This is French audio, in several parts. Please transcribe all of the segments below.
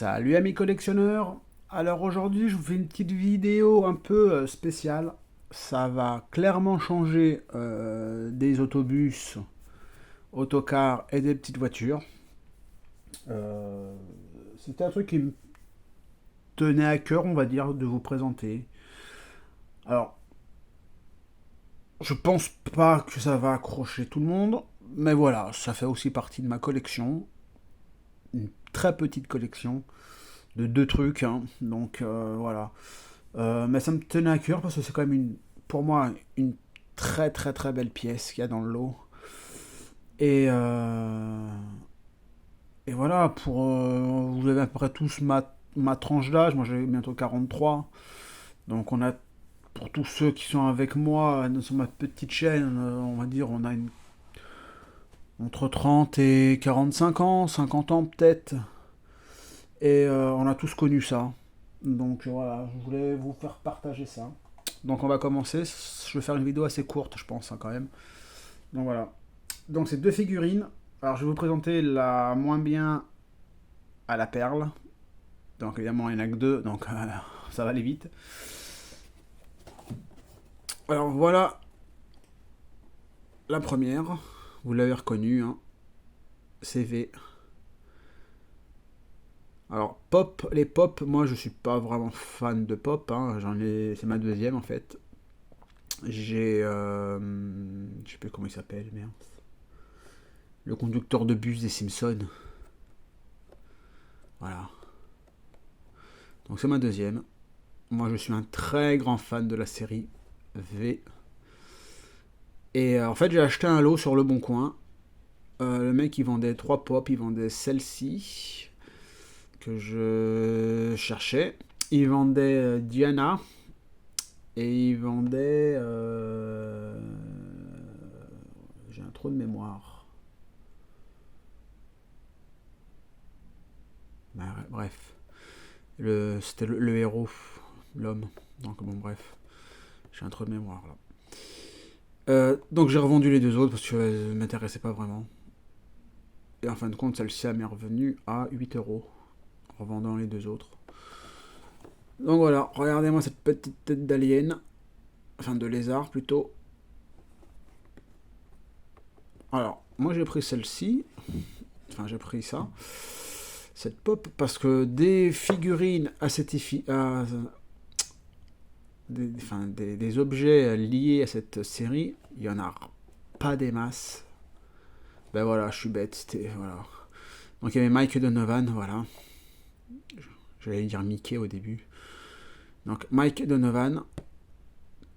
Salut amis collectionneurs. Alors aujourd'hui je vous fais une petite vidéo un peu spéciale. Ça va clairement changer des autobus, autocars et des petites voitures. Euh, C'était un truc qui me tenait à cœur, on va dire, de vous présenter. Alors je pense pas que ça va accrocher tout le monde, mais voilà, ça fait aussi partie de ma collection. Une très petite collection de deux trucs, hein. Donc voilà. Mais ça me tenait à cœur parce que c'est quand même pour moi une très très très belle pièce qu'il y a dans le lot. Et, euh, et voilà, vous avez à peu près tous ma tranche d'âge. Moi j'ai bientôt 43. Donc on a, pour tous ceux qui sont avec moi sur ma petite chaîne, on va dire on a entre 30 et 45 ans, 50 ans peut-être. Et on a tous connu ça. Donc voilà, je voulais vous faire partager ça. Donc on va commencer. Je vais faire une vidéo assez courte, je pense, hein, quand même. Donc voilà. Donc c'est deux figurines. Alors je vais vous présenter la moins bien à la perle. Donc évidemment il n'y en a que deux, donc ça va aller vite. Alors voilà la première. Vous l'avez reconnue, hein. CV. Alors pop, les pop, moi je suis pas vraiment fan de pop, hein. C'est ma deuxième en fait. Je sais plus comment il s'appelle, merde. Le conducteur de bus des Simpsons. Voilà. Donc c'est ma deuxième. Moi je suis un très grand fan de la série V. Et en fait j'ai acheté un lot sur le bon coin. Le mec il vendait trois pop, il vendait celle-ci que je cherchais. Il vendait Diana et il vendait... J'ai un trou de mémoire. Bah, bref. C'était le héros, l'homme. Donc bon bref. J'ai un trou de mémoire là. Donc j'ai revendu les deux autres parce que ne m'intéressaient pas vraiment. Et en fin de compte, celle-ci m'est revenue à 8 euros, en revendant les deux autres. Donc voilà, regardez-moi cette petite tête d'alien, enfin de lézard plutôt. Alors, moi j'ai pris celle-ci, enfin j'ai pris ça, cette pop, parce que des figurines à cette des objets liés à cette série, il y en a pas des masses. Ben voilà, je suis bête, c'était voilà. Donc il y avait Mike Donovan, voilà. J'allais dire Mickey au début. Donc Mike Donovan,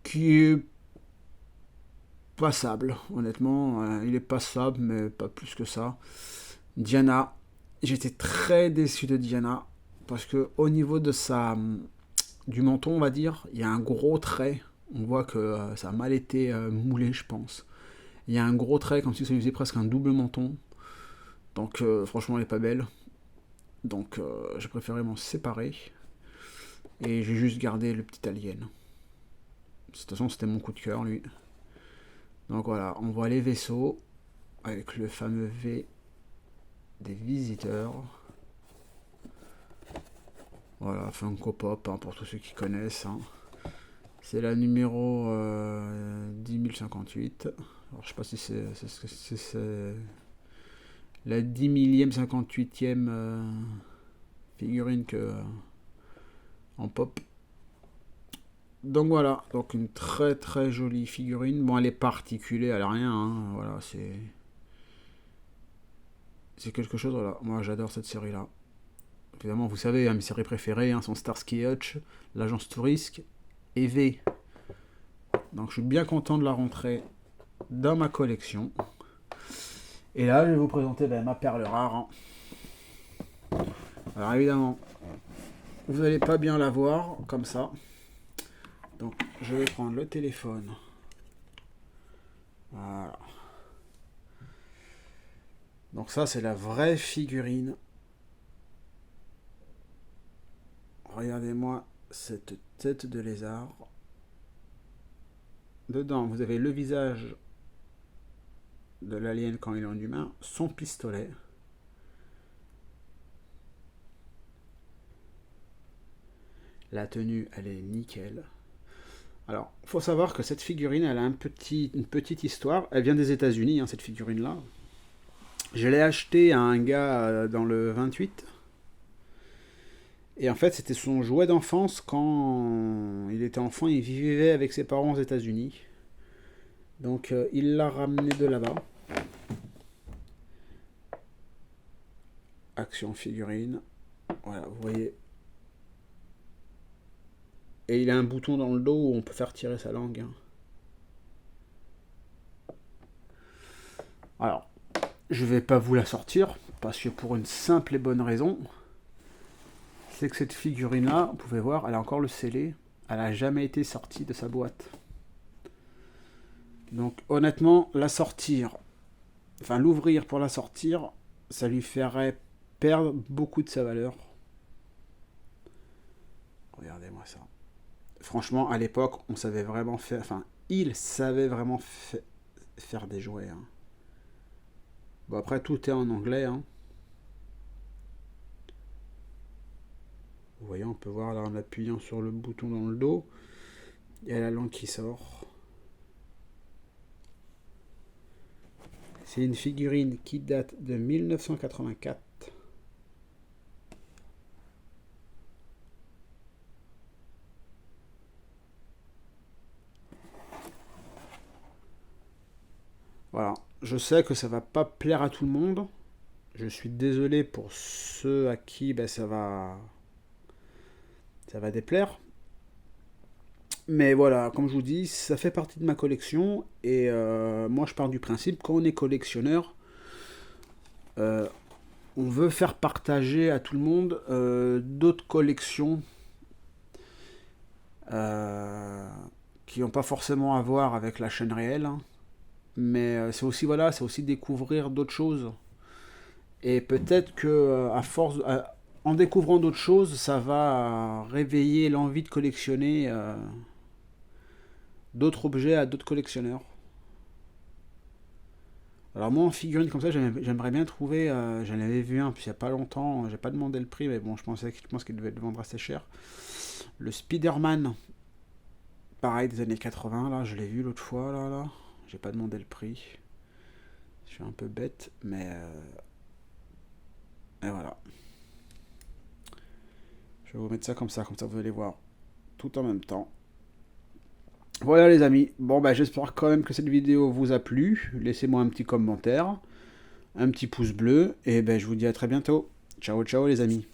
qui est passable, honnêtement. Il est passable, mais pas plus que ça. Diana, j'étais très déçu de Diana, parce que au niveau de du menton, on va dire, il y a un gros trait. On voit que ça a mal été moulé, je pense. Il y a un gros trait, comme si ça faisait presque un double menton. Donc franchement, elle est pas belle. Donc j'ai préféré m'en séparer. Et j'ai juste gardé le petit alien. De toute façon, c'était mon coup de cœur, lui. Donc voilà, on voit les vaisseaux avec le fameux V des visiteurs. Voilà, Funko Pop, hein, pour tous ceux qui connaissent, hein. C'est la numéro 10 058. Alors, je sais pas si c'est la 10 millième 58e figurine que en pop. Donc voilà, donc une très très jolie figurine. Bon, elle est pas articulée, elle a rien, hein. Voilà, c'est quelque chose. Voilà, moi j'adore cette série là. Évidemment, vous savez, hein, mes séries préférées, hein, sont Starsky Hutch, l'agence Touriste et V. Donc je suis bien content de la rentrer dans ma collection. Et là, je vais vous présenter ma perle rare, hein. Alors évidemment, vous n'allez pas bien la voir comme ça. Donc je vais prendre le téléphone. Voilà. Donc ça, c'est la vraie figurine. Regardez-moi cette tête de lézard. Dedans, vous avez le visage de l'alien quand il est en humain, son pistolet. La tenue, elle est nickel. Alors, il faut savoir que cette figurine, elle a une petite histoire. Elle vient des États-Unis, hein, cette figurine-là. Je l'ai achetée à un gars dans le 28. Et en fait, c'était son jouet d'enfance quand il était enfant. Il vivait avec ses parents aux États-Unis. Donc, il l'a ramené de là-bas. Action figurine. Voilà, vous voyez. Et il a un bouton dans le dos où on peut faire tirer sa langue. Hein. Alors, je vais pas vous la sortir, parce que pour une simple et bonne raison, c'est que cette figurine-là, vous pouvez voir, elle a encore le scellé. Elle n'a jamais été sortie de sa boîte. Donc honnêtement, la sortir, enfin l'ouvrir pour la sortir, ça lui ferait perdre beaucoup de sa valeur. Regardez-moi ça. Franchement, à l'époque, on savait vraiment faire, enfin, il savait vraiment faire des jouets. Hein. Bon, après, tout est en anglais. Hein. Vous voyez, on peut voir là en appuyant sur le bouton dans le dos, il y a la langue qui sort. C'est une figurine qui date de 1984. Voilà, je sais que ça va pas plaire à tout le monde. Je suis désolé pour ceux à qui ça va déplaire. Mais voilà, comme je vous dis, ça fait partie de ma collection. Et moi, je pars du principe, quand on est collectionneur, on veut faire partager à tout le monde d'autres collections qui n'ont pas forcément à voir avec la chaîne réelle. Hein. Mais c'est aussi, voilà, c'est aussi découvrir d'autres choses. Et peut-être que à force, en découvrant d'autres choses, ça va réveiller l'envie de collectionner d'autres objets à d'autres collectionneurs. Alors moi en figurine comme ça, j'aimerais bien trouver, j'en avais vu un puis il n'y a pas longtemps, j'ai pas demandé le prix, mais bon, je pense qu'il devait le vendre assez cher. Le Spider-Man, pareil des années 80, là, je l'ai vu l'autre fois, là. J'ai pas demandé le prix. Je suis un peu bête, mais et voilà. Je vais vous mettre ça comme ça vous allez voir tout en même temps. Voilà les amis, bon j'espère quand même que cette vidéo vous a plu. Laissez-moi un petit commentaire, un petit pouce bleu, et je vous dis à très bientôt. Ciao ciao les amis.